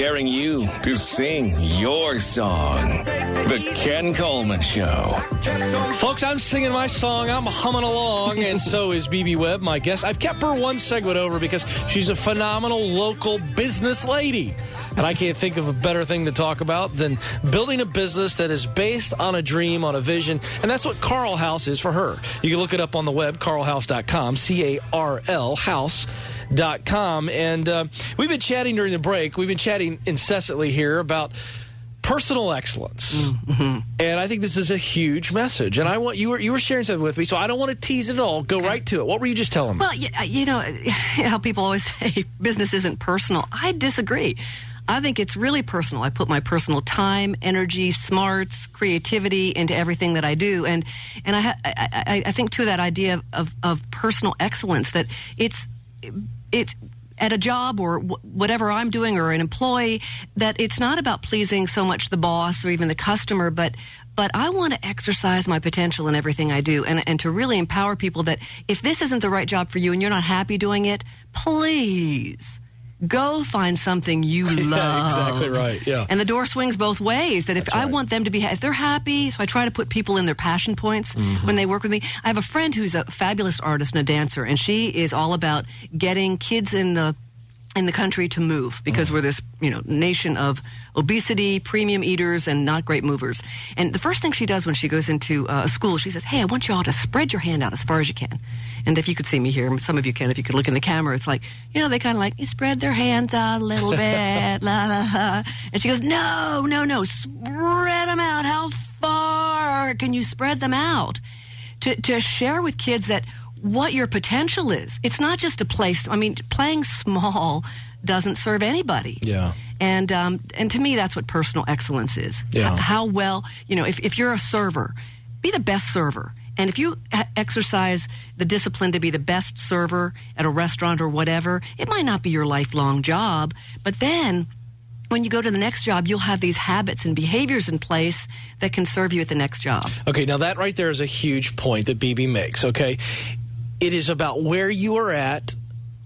daring you to sing your song. The Ken Coleman Show. Folks, I'm singing my song. I'm humming along, and so is BB Webb, my guest. I've kept her one segment over because she's a phenomenal local business lady. And I can't think of a better thing to talk about than building a business that is based on a dream, on a vision. And that's what Carl House is for her. You can look it up on the web, carlhouse.com, C-A-R-L, house.com. And we've been chatting during the break. We've been chatting incessantly here about personal excellence. Mm-hmm. And I think this is a huge message. And I want you were sharing something with me, so I don't want to tease it at all. Go right to it. What were you just telling me? Well, you know how people always say business isn't personal. I disagree. I think it's really personal. I put my personal time, energy, smarts, creativity into everything that I do, and I think too that idea of personal excellence, that it's at a job or whatever I'm doing or an employee, that it's not about pleasing so much the boss or even the customer, but I want to exercise my potential in everything I do, and to really empower people that if this isn't the right job for you and you're not happy doing it, please go find something you love. Yeah, exactly right. Yeah. And the door swings both ways. That if I want them to be, if they're happy, so I try to put people in their passion points when they work with me. I have a friend who's a fabulous artist and a dancer, and she is all about getting kids in the country to move, because we're this, nation of obesity, premium eaters, and not great movers. And the first thing she does when she goes into a school, she says, "Hey, I want you all to spread your hand out as far as you can." And if you could see me here, some of you can, if you could look in the camera, it's like, they kind of like, you spread their hands out a little bit, la, la, la. And she goes, no, spread them out. How far can you spread them out? To share with kids that what your potential is. It's not just a place. I mean, playing small doesn't serve anybody. Yeah. And to me, that's what personal excellence is. Yeah. How well, if you're a server, be the best server. And if you exercise the discipline to be the best server at a restaurant or whatever, it might not be your lifelong job, but then when you go to the next job, you'll have these habits and behaviors in place that can serve you at the next job. Okay, now that right there is a huge point that BB makes, okay? It is about where you are at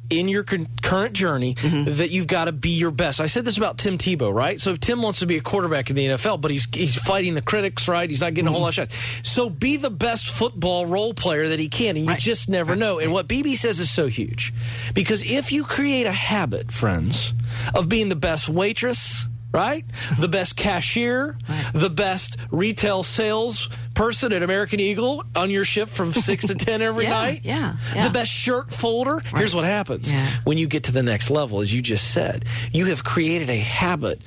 in your current journey that you've got to be your best. I said this about Tim Tebow, right? So if Tim wants to be a quarterback in the NFL, but he's fighting the critics, right? He's not getting a whole lot of shots. So be the best football role player that he can, and you just never know. And what BB says is so huge. Because if you create a habit, friends, of being the best waitress, right? The best cashier, the best retail sales person at American Eagle on your shift from 6 to 10 every night. Yeah. The best shirt folder. Right. Here's what happens. Yeah. When you get to the next level, as you just said, you have created a habit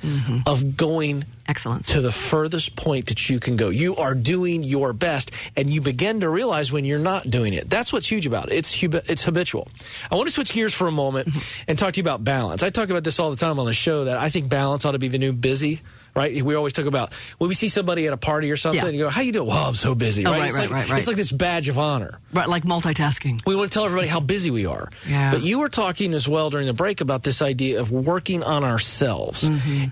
of going excellence to the furthest point that you can go. You are doing your best, and you begin to realize when you're not doing it. That's what's huge about it. It's habitual. I want to switch gears for a moment and talk to you about balance. I talk about this all the time on the show, that I think balance ought to be the new busy. Right? We always talk about when we see somebody at a party or something, and you go, "How you doing?" "Well, I'm so busy." Right? It's like this badge of honor. Right, like multitasking. We want to tell everybody how busy we are. Yeah. But you were talking as well during the break about this idea of working on ourselves.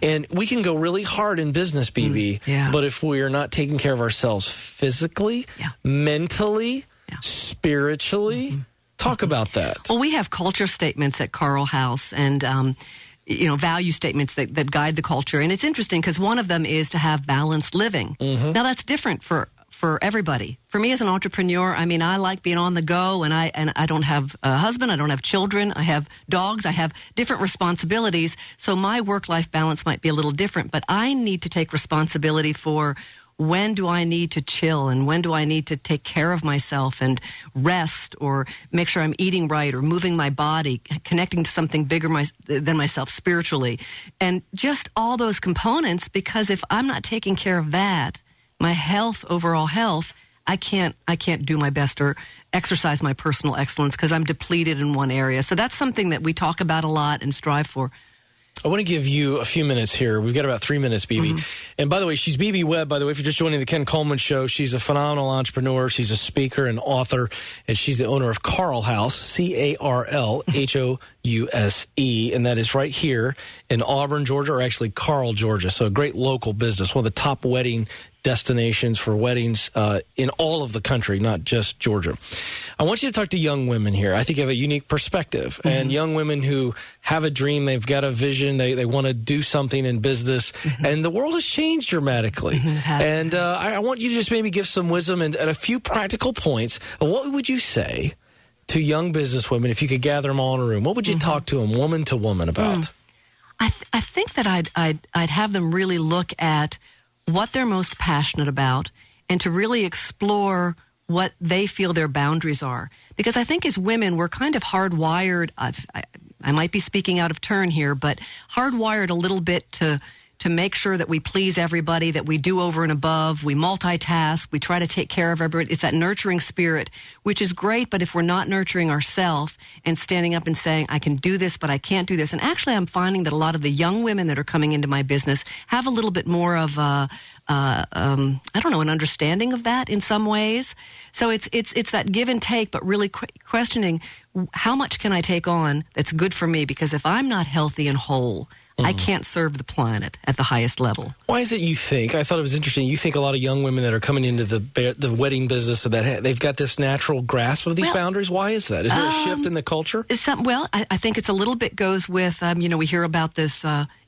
And we can go really hard in business, BB, but if we are not taking care of ourselves physically, mentally, spiritually, talk about that. Well, we have culture statements at Carl House, and value statements that guide the culture. And it's interesting because one of them is to have balanced living. Now, that's different for everybody. For me as an entrepreneur, I mean, I like being on the go, and I don't have a husband, I don't have children, I have dogs, I have different responsibilities. So my work-life balance might be a little different, but I need to take responsibility for when do I need to chill, and when do I need to take care of myself and rest, or make sure I'm eating right, or moving my body, connecting to something bigger than myself spiritually, and just all those components. Because if I'm not taking care of that, my overall health, I can't do my best or exercise my personal excellence because I'm depleted in one area. So that's something that we talk about a lot and strive for. I want to give you a few minutes here. We've got about 3 minutes, BB. And by the way, she's BB Webb. By the way, if you're just joining the Ken Coleman Show, she's a phenomenal entrepreneur. She's a speaker and author, and she's the owner of Carl House, CarlHouse, and that is right here in Auburn, Georgia, or actually Carl, Georgia. So a great local business, one of the top wedding destinations for weddings in all of the country, not just Georgia. I want you to talk to young women here. I think you have a unique perspective. Mm-hmm. And young women who have a dream, they've got a vision, they want to do something in business, mm-hmm. and the world has changed dramatically. Mm-hmm. And I want you to just maybe give some wisdom and a few practical points. What would you say to young business women if you could gather them all in a room? What would you mm-hmm. talk to them, woman to woman, about? I think that I'd have them really look at what they're most passionate about and to really explore what they feel their boundaries are. Because I think as women, we're kind of hardwired, I might be speaking out of turn here, but hardwired a little bit to make sure that we please everybody, that we do over and above, we multitask, we try to take care of everybody. It's that nurturing spirit, which is great, but if we're not nurturing ourselves and standing up and saying, I can do this, but I can't do this. And actually, I'm finding that a lot of the young women that are coming into my business have a little bit more of an understanding of that in some ways. So it's that give and take, but really questioning how much can I take on that's good for me? Because if I'm not healthy and whole, I can't serve the planet at the highest level. Why is it you think? I thought it was interesting. You think a lot of young women that are coming into the wedding business that they've got this natural grasp of these boundaries. Why is that? Is there a shift in the culture? I think it's a little bit goes with we hear about this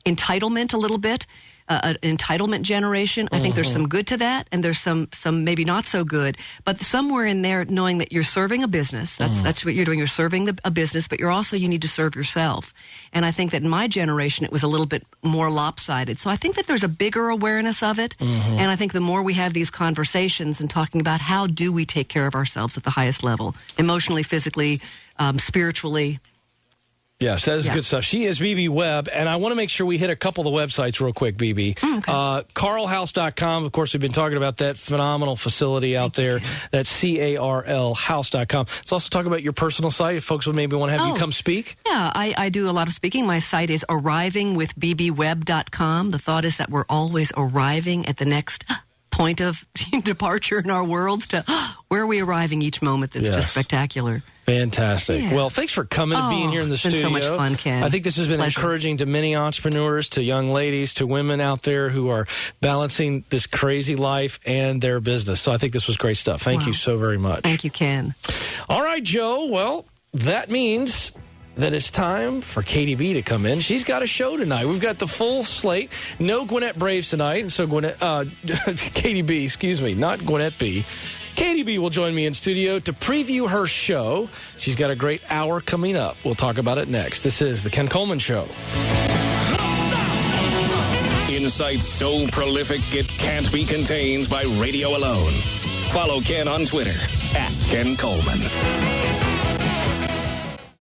entitlement a little bit. An entitlement generation. I think there's some good to that, and there's some maybe not so good. But somewhere in there, knowing that you're serving a business, that's what you're doing. You're serving a business, but you need to serve yourself. And I think that in my generation, it was a little bit more lopsided. So I think that there's a bigger awareness of it. And I think the more we have these conversations and talking about how do we take care of ourselves at the highest level, emotionally, physically, spiritually. Yes, that is good stuff. She is BB Webb, and I want to make sure we hit a couple of the websites real quick, BB. Okay. Carlhouse.com, of course, we've been talking about that phenomenal facility out there. That's CARL house.com. Let's also talk about your personal site, if folks would maybe want to have you come speak. Yeah, I do a lot of speaking. My site is arrivingwithbbwebb.com. The thought is that we're always arriving at the next point of departure in our worlds to where are we arriving each moment that's just spectacular. Fantastic. Yeah. Well, thanks for coming and being here in the studio. It's been so much fun, Ken. I think this has been encouraging to many entrepreneurs, to young ladies, to women out there who are balancing this crazy life and their business. So I think this was great stuff. Thank you so very much. Thank you, Ken. All right, Joe. Well, that means that it's time for Katie B to come in. She's got a show tonight. We've got the full slate. No Gwinnett Braves tonight. And so Katie B, excuse me, not Gwinnett B. Katie B will join me in studio to preview her show. She's got a great hour coming up. We'll talk about it next. This is The Ken Coleman Show. Insight so prolific it can't be contained by radio alone. Follow Ken on Twitter @Ken Coleman.